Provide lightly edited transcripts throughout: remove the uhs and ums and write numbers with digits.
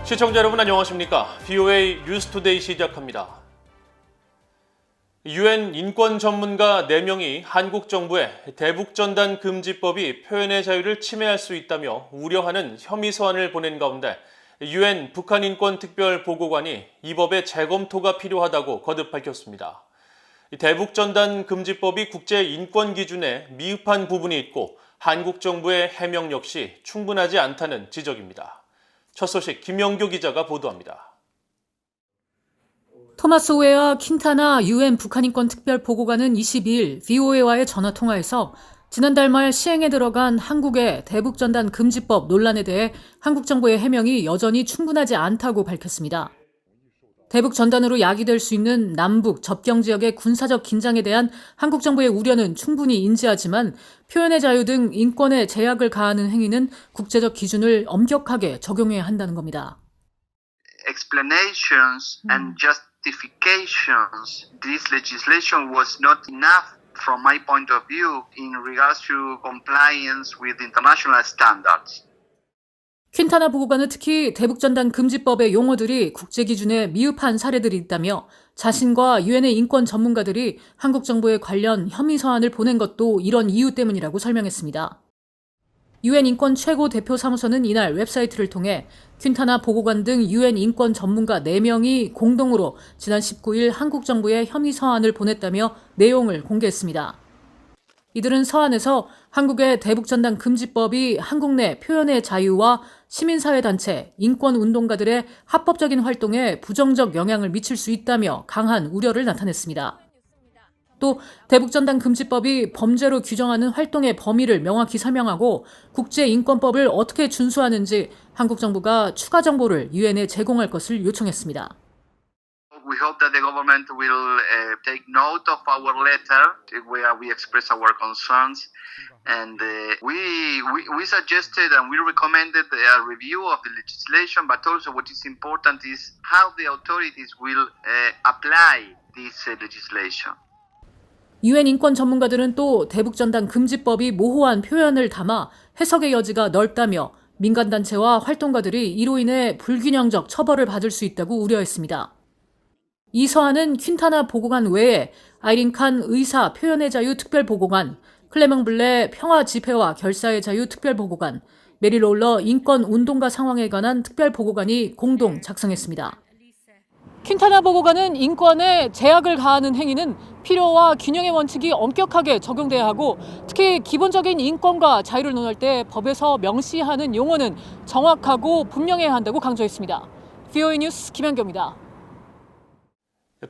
시청자 여러분 안녕하십니까? VOA 뉴스투데이 시작합니다. UN 인권 전문가 4명이 한국 정부의 대북전단 금지법이 표현의 자유를 침해할 수 있다며 우려하는 혐의 서한을 보낸 가운데 UN 북한 인권 특별 보고관이 이 법의 재검토가 필요하다고 거듭 밝혔습니다. 대북전단 금지법이 국제 인권 기준에 미흡한 부분이 있고 한국 정부의 해명 역시 충분하지 않다는 지적입니다. 첫 소식 김영교 기자가 보도합니다. 토마스 오웨와 킨타나 UN 북한인권 특별보고관은 22일 VOA와의 전화통화에서 지난달 말 시행에 들어간 한국의 대북전단 금지법 논란에 대해 한국 정부의 해명이 여전히 충분하지 않다고 밝혔습니다. 대북전단으로 야기될 수 있는 남북 접경 지역의 군사적 긴장에 대한 한국 정부의 우려는 충분히 인지하지만 표현의 자유 등 인권에 제약을 가하는 행위는 국제적 기준을 엄격하게 적용해야 한다는 겁니다. Explanations and justifications. This legislation was not enough from my point of view in regards to compliance with international standards. 퀸타나 보고관은 특히 대북전단 금지법의 용어들이 국제 기준에 미흡한 사례들이 있다며 자신과 유엔의 인권 전문가들이 한국 정부에 관련 혐의 서한을 보낸 것도 이런 이유 때문이라고 설명했습니다. 유엔 인권 최고 대표 사무소는 이날 웹사이트를 통해 퀸타나 보고관 등 유엔 인권 전문가 4명이 공동으로 지난 19일 한국 정부에 혐의 서한을 보냈다며 내용을 공개했습니다. 이들은 서한에서 한국의 대북전단 금지법이 한국 내 표현의 자유와 시민사회단체, 인권운동가들의 합법적인 활동에 부정적 영향을 미칠 수 있다며 강한 우려를 나타냈습니다. 또 대북전단 금지법이 범죄로 규정하는 활동의 범위를 명확히 설명하고 국제인권법을 어떻게 준수하는지 한국 정부가 추가 정보를 유엔에 제공할 것을 요청했습니다. We hope that the government will take note of our letter where we express our concerns, and we suggested and we recommended a review of the legislation, but also what is important is how the authorities will apply this legislation. 유엔 인권 전문가들은 또 대북전단 금지법이 모호한 표현을 담아 해석의 여지가 넓다며 민간단체와 활동가들이 이로 인해 불균형적 처벌을 받을 수 있다고 우려했습니다. 이 서한은 퀸타나 보고관 외에 아이린 칸 의사 표현의 자유 특별보고관, 클레명 블레 평화 집회와 결사의 자유 특별보고관, 메리 롤러 인권 운동가 상황에 관한 특별보고관이 공동 작성했습니다. 퀸타나 보고관은 인권에 제약을 가하는 행위는 필요와 균형의 원칙이 엄격하게 적용돼야 하고 특히 기본적인 인권과 자유를 논할 때 법에서 명시하는 용어는 정확하고 분명해야 한다고 강조했습니다. VOA 뉴스 김현교입니다.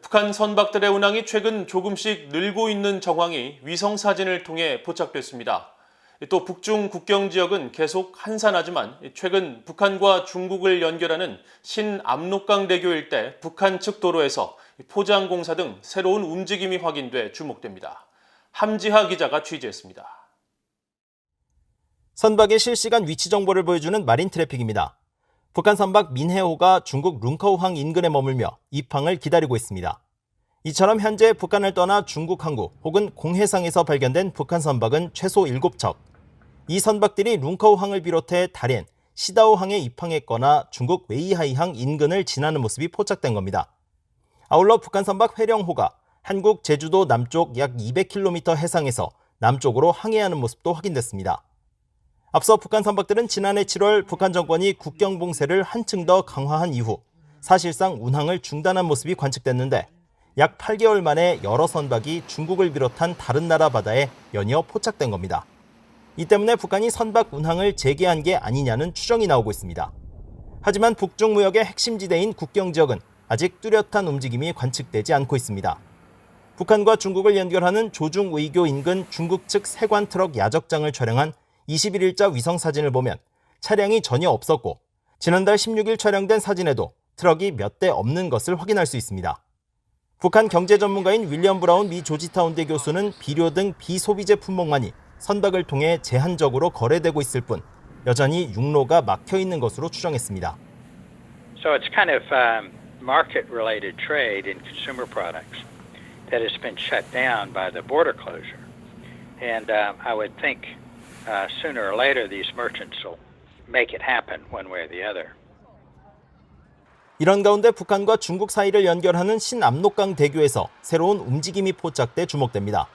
북한 선박들의 운항이 최근 조금씩 늘고 있는 정황이 위성사진을 통해 포착됐습니다. 또 북중 국경 지역은 계속 한산하지만 최근 북한과 중국을 연결하는 신압록강 대교 일대 북한 측 도로에서 포장공사 등 새로운 움직임이 확인돼 주목됩니다. 함지하 기자가 취재했습니다. 선박의 실시간 위치 정보를 보여주는 마린 트래픽입니다. 북한 선박 민해호가 중국 룽커우항 인근에 머물며 입항을 기다리고 있습니다. 이처럼 현재 북한을 떠나 중국 항구 혹은 공해상에서 발견된 북한 선박은 최소 7척. 이 선박들이 룽커우항을 비롯해 다롄, 시다오항에 입항했거나 중국 웨이하이항 인근을 지나는 모습이 포착된 겁니다. 아울러 북한 선박 회령호가 한국 제주도 남쪽 약 200km 해상에서 남쪽으로 항해하는 모습도 확인됐습니다. 앞서 북한 선박들은 지난해 7월 북한 정권이 국경 봉쇄를 한층 더 강화한 이후 사실상 운항을 중단한 모습이 관측됐는데 약 8개월 만에 여러 선박이 중국을 비롯한 다른 나라 바다에 연이어 포착된 겁니다. 이 때문에 북한이 선박 운항을 재개한 게 아니냐는 추정이 나오고 있습니다. 하지만 북중 무역의 핵심 지대인 국경 지역은 아직 뚜렷한 움직임이 관측되지 않고 있습니다. 북한과 중국을 연결하는 조중 의교 인근 중국 측 세관 트럭 야적장을 촬영한 21일자 위성 사진을 보면 차량이 전혀 없었고 지난달 16일 촬영된 사진에도 트럭이 몇 대 없는 것을 확인할 수 있습니다. 북한 경제 전문가인 윌리엄 브라운 미 조지타운대 교수는 비료 등 비소비재 품목만이 선박을 통해 제한적으로 거래되고 있을 뿐 여전히 육로가 막혀 있는 것으로 추정했습니다. So it's kind of market-related trade in consumer products that has been shut down by the border closure. And I would think sooner or later these merchants will make it happen one way or the other. 이런 가운데 북한과 중국 사이를 연결하는 신압록강 대교에서 새로운 움직임이 포착돼 주목됩니다.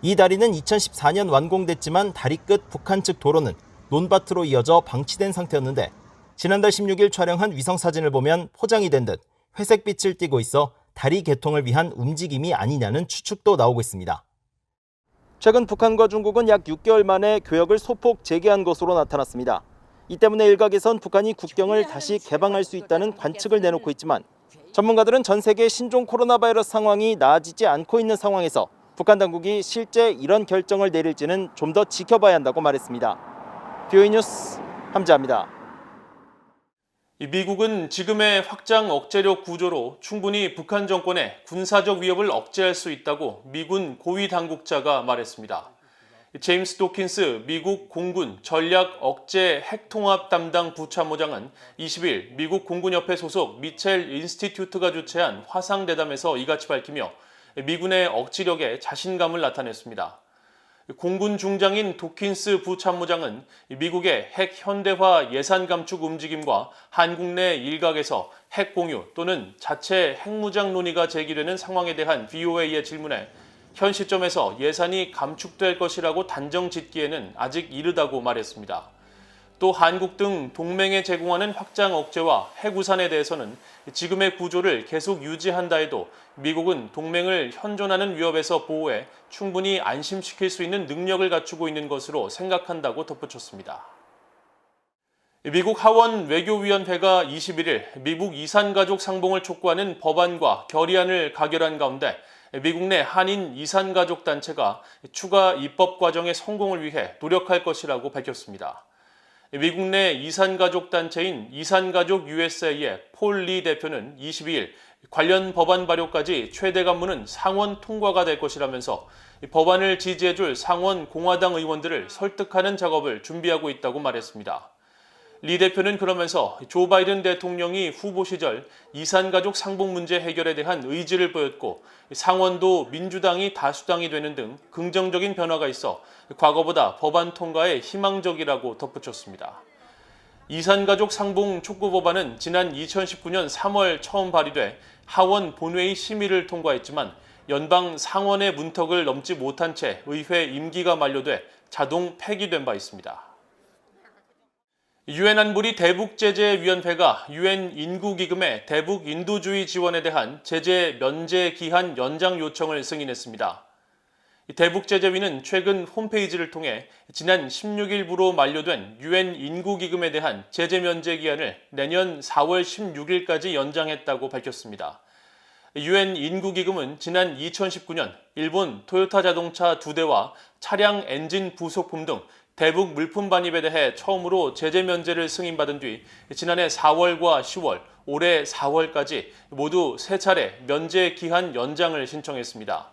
이 다리는 2014년 완공됐지만 다리 끝 북한 측 도로는 논밭으로 이어져 방치된 상태였는데 지난달 16일 촬영한 위성사진을 보면 포장이 된 듯 회색빛을 띠고 있어 다리 개통을 위한 움직임이 아니냐는 추측도 나오고 있습니다. 최근 북한과 중국은 약 6개월 만에 교역을 소폭 재개한 것으로 나타났습니다. 이 때문에 일각에선 북한이 국경을 다시 개방할 수 있다는 관측을 내놓고 있지만 전문가들은 전 세계 신종 코로나 바이러스 상황이 나아지지 않고 있는 상황에서 북한 당국이 실제 이런 결정을 내릴지는 좀 더 지켜봐야 한다고 말했습니다. BOE 뉴스 함지아입니다. 미국은 지금의 확장 억제력 구조로 충분히 북한 정권의 군사적 위협을 억제할 수 있다고 미군 고위 당국자가 말했습니다. 제임스 도킨스 미국 공군 전략 억제 핵통합 담당 부참모장은 20일 미국 공군협회 소속 미첼 인스티튜트가 주최한 화상대담에서 이같이 밝히며 미군의 억지력에 자신감을 나타냈습니다. 공군 중장인 도킨스 부참모장은 미국의 핵 현대화 예산 감축 움직임과 한국 내 일각에서 핵 공유 또는 자체 핵무장 논의가 제기되는 상황에 대한 VOA의 질문에 현 시점에서 예산이 감축될 것이라고 단정 짓기에는 아직 이르다고 말했습니다. 또 한국 등 동맹에 제공하는 확장 억제와 핵우산에 대해서는 지금의 구조를 계속 유지한다 해도 미국은 동맹을 현존하는 위협에서 보호해 충분히 안심시킬 수 있는 능력을 갖추고 있는 것으로 생각한다고 덧붙였습니다. 미국 하원 외교위원회가 21일 미국 이산가족 상봉을 촉구하는 법안과 결의안을 가결한 가운데 미국 내 한인 이산가족 단체가 추가 입법 과정의 성공을 위해 노력할 것이라고 밝혔습니다. 미국 내 이산가족 단체인 이산가족 USA의 폴 리 대표는 22일 관련 법안 발효까지 최대 관문은 상원 통과가 될 것이라면서 법안을 지지해줄 상원 공화당 의원들을 설득하는 작업을 준비하고 있다고 말했습니다. 리 대표는 그러면서 조 바이든 대통령이 후보 시절 이산가족 상봉 문제 해결에 대한 의지를 보였고 상원도 민주당이 다수당이 되는 등 긍정적인 변화가 있어 과거보다 법안 통과에 희망적이라고 덧붙였습니다. 이산가족 상봉 촉구 법안은 지난 2019년 3월 처음 발의돼 하원 본회의 심의를 통과했지만 연방 상원의 문턱을 넘지 못한 채 의회 임기가 만료돼 자동 폐기된 바 있습니다. 유엔 안보리 대북제재위원회가 유엔 인구기금의 대북 인도주의 지원에 대한 제재 면제 기한 연장 요청을 승인했습니다. 대북제재위는 최근 홈페이지를 통해 지난 16일부로 만료된 유엔 인구기금에 대한 제재 면제 기한을 내년 4월 16일까지 연장했다고 밝혔습니다. 유엔 인구기금은 지난 2019년 일본 토요타 자동차 2대와 차량 엔진 부속품 등 대북 물품 반입에 대해 처음으로 제재 면제를 승인받은 뒤 지난해 4월과 10월, 올해 4월까지 모두 3차례 면제 기한 연장을 신청했습니다.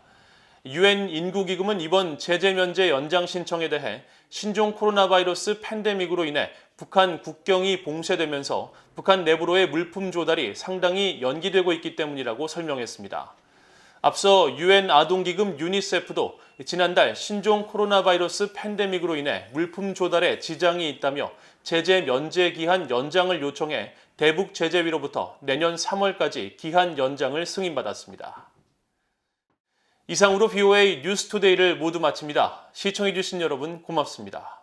유엔 인구기금은 이번 제재 면제 연장 신청에 대해 신종 코로나 바이러스 팬데믹으로 인해 북한 국경이 봉쇄되면서 북한 내부로의 물품 조달이 상당히 연기되고 있기 때문이라고 설명했습니다. 앞서 유엔 아동기금 유니세프도 지난달 신종 코로나 바이러스 팬데믹으로 인해 물품 조달에 지장이 있다며 제재 면제 기한 연장을 요청해 대북 제재위로부터 내년 3월까지 기한 연장을 승인받았습니다. 이상으로 BOA 뉴스투데이를 모두 마칩니다. 시청해주신 여러분 고맙습니다.